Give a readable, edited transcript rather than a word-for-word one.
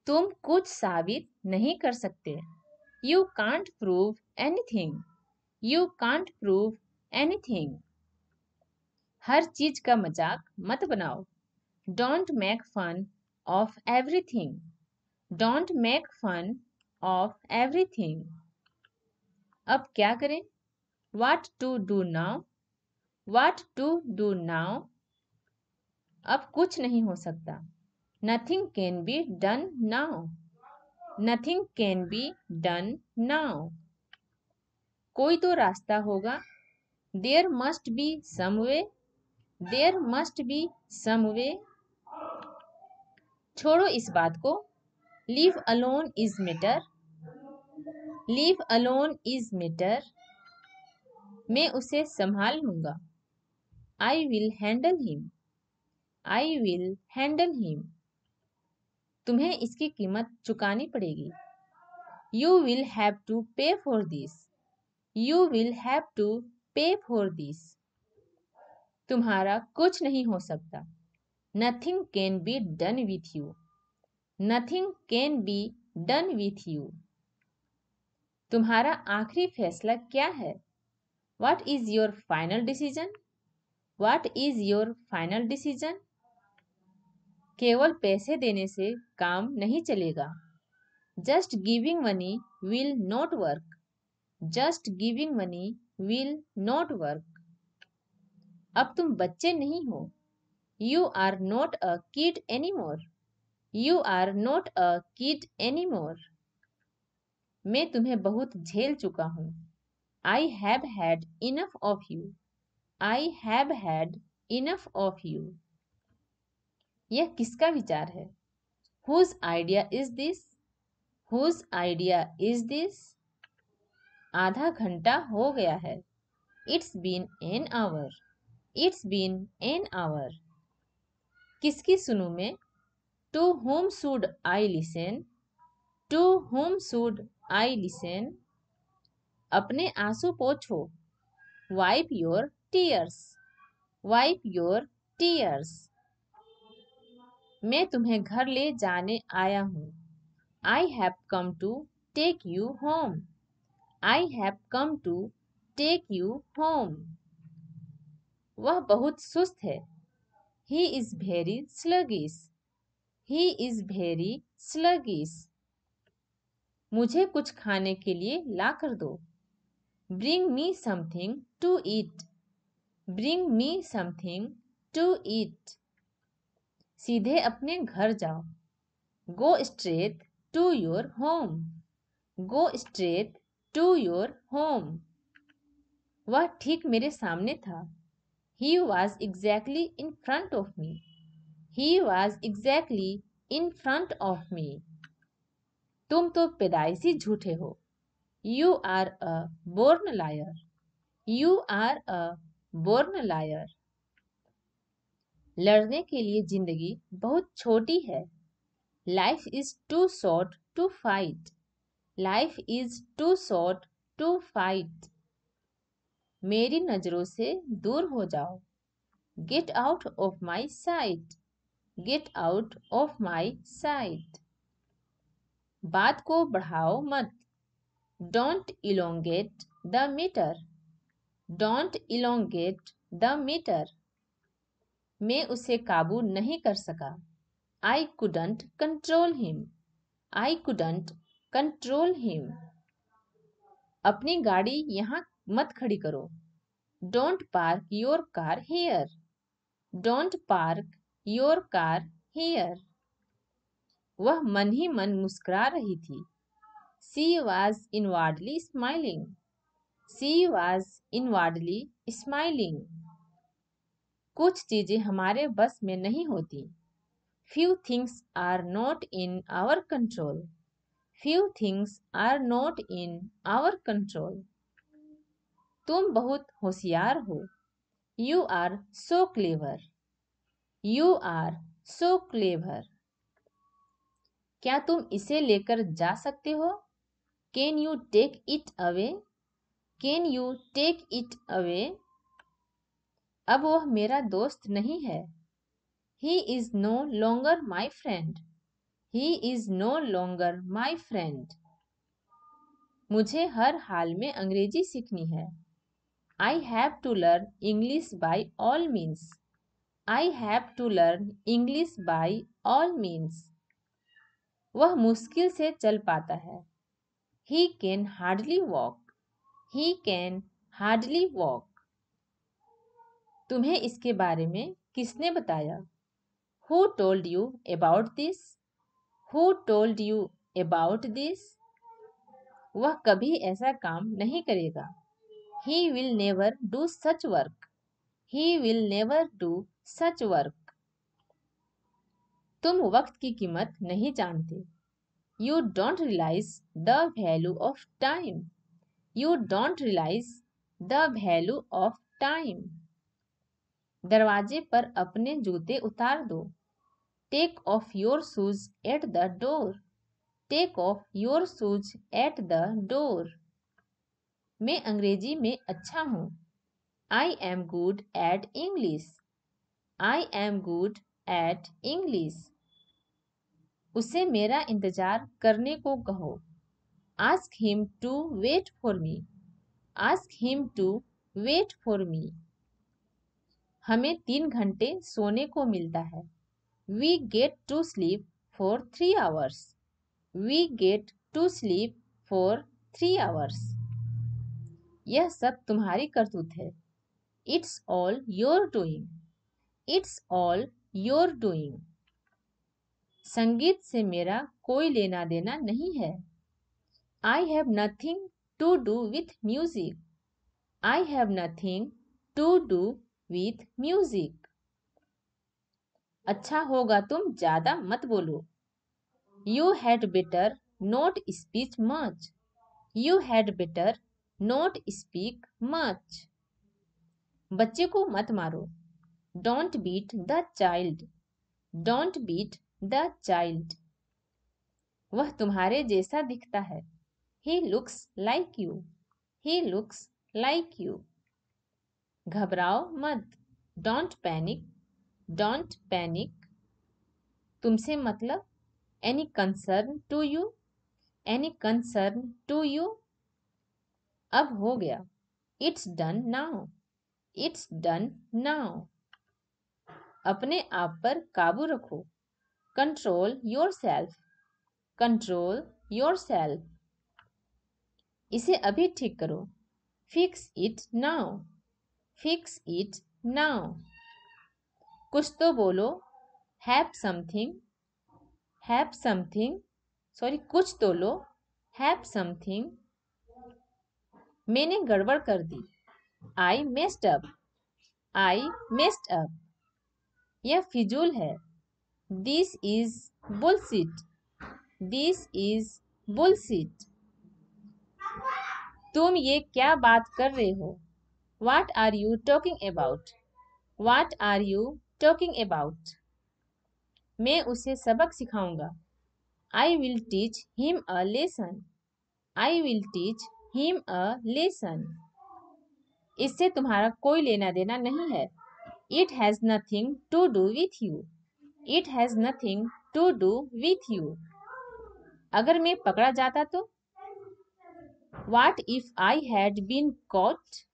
तुम कुछ साबित नहीं कर सकते। You can't prove anything. You can't prove anything. हर चीज का मजाक मत बनाओ। Don't make fun of everything. Don't make fun of everything. अब क्या करें? What to do now? What to do now? अब कुछ नहीं हो सकता। Nothing can be done now. Nothing can be done now. कोई तो रास्ता होगा। There must be some way. There must be some way. छोड़ो इस बात को। Leave alone is matter. Leave alone is matter. मैं उसे संभाल लूंगा। I will handle him. I will handle him. तुम्हें इसकी कीमत चुकानी पड़ेगी। You will have to pay for this. You will have to pay for this. तुम्हारा कुछ नहीं हो सकता। Nothing can be done with you. Nothing can be done with you. तुम्हारा आखिरी फैसला क्या है? What is your final decision? What is your final decision? केवल पैसे देने से काम नहीं चलेगा। Just giving money will not work. Just giving money will not work. अब तुम बच्चे नहीं हो। You are not a kid anymore. You are not a kid anymore. मैं तुम्हें बहुत झेल चुका हूँ। I have had enough of you. I have had enough of you. यह किसका विचार है? Whose idea is this? Whose idea is this? आधा घंटा हो गया है। It's been an hour. It's been an hour. किसकी सुनूं मैं? To whom should I listen? To whom should I listen? अपने आंसू पोंछो। Wipe your tears. Wipe your tears. मैं तुम्हें घर ले जाने आया हूँ। I have come to take you home. I have come to take you home. वह बहुत सुस्त है। He is very sluggish. He is very sluggish. मुझे कुछ खाने के लिए ला कर दो। Bring me something to eat. Bring me something to eat. सीधे अपने घर जाओ। Go straight to your home. Go straight to your home. वह ठीक मेरे सामने था। He was exactly in front of me. He was exactly in front of me. तुम तो पैदाइशी झूठे हो। You are a born liar. You are a born liar. लड़ने के लिए जिंदगी बहुत छोटी है। Life is too short to fight. Life is too short to fight. मेरी नजरों से दूर हो जाओ। Get out of my sight. Get out of my sight. बात को बढ़ाओ मत। Don't elongate the matter. Don't elongate the matter. मैं उसे काबू नहीं कर सका। I couldn't control him. I couldn't control him. अपनी गाड़ी यहाँ मत खड़ी करो। Don't park your car here. Don't park your car here. वह मन ही मन मुस्कुरा रही थी। She was inwardly smiling. She was inwardly smiling. कुछ चीजें हमारे बस में नहीं होती। Few things are not in our control. Few things are not in our control. तुम बहुत होशियार हो। You are so clever. You are so clever. क्या तुम इसे लेकर जा सकते हो? Can you take it away? Can you take it away? अब वह मेरा दोस्त नहीं है। He is no longer my friend. He is no longer my friend. मुझे हर हाल में अंग्रेजी सीखनी है. I have to learn English by all means. I have to learn English by all means. वह मुश्किल से चल पाता है. He can hardly walk. He can hardly walk. तुम्हें इसके बारे में किसने बताया? Who told you about this? Who told you about this? वह कभी ऐसा काम नहीं करेगा. He will never do such work. He will never do such work. तुम वक्त की कीमत नहीं जानते. You don't realize the value of time. You don't realize the value of time. दरवाजे पर अपने जूते उतार दो. Take off your shoes at the door. Take off your shoes at the door. मैं अंग्रेजी में अच्छा हूँ. I am good at English. I am good at English. उसे मेरा इंतजार करने को कहो. Ask him to wait for me. Ask him to wait for me. हमें 3 घंटे सोने को मिलता है. We get to sleep for 3 hours. We get to sleep for 3 hours. यह सब तुम्हारी करतूत है. It's all your doing. It's all your doing. संगीत से मेरा कोई लेना देना नहीं है. I have nothing to do with music. I have nothing to do with music. अच्छा होगा तुम ज्यादा मत बोलो. You had better not speak much. You had better not speak much. बच्चे को मत मारो. Don't beat the child. Don't beat the child. वह तुम्हारे जैसा दिखता है. He looks like you. He looks like you. घबराओ मत. Don't panic. Don't panic. तुमसे मतलब any concern to you. Any concern to you. अब हो गया. It's done now. It's done now. अपने आप पर काबू रखो. Control yourself. Control yourself. इसे अभी ठीक करो. Fix it now. Fix it now. कुछ तो बोलो. Have something. Have something. Sorry, कुछ तो लो. Have something. मैंने गड़बड़ कर दी. I messed up. I messed up. यह फिजूल है. This is bullshit. This is bullshit. तुम ये क्या बात कर रहे हो? What are you talking about? What are you talking about? मैं उसे सबक सिखाऊंगा. I will teach him a lesson. I will teach him a lesson. इससे तुम्हारा कोई लेना देना नहीं है. It has nothing to do with you. It has nothing to do with you. अगर मैं पकड़ा जाता तो? What if I had been caught?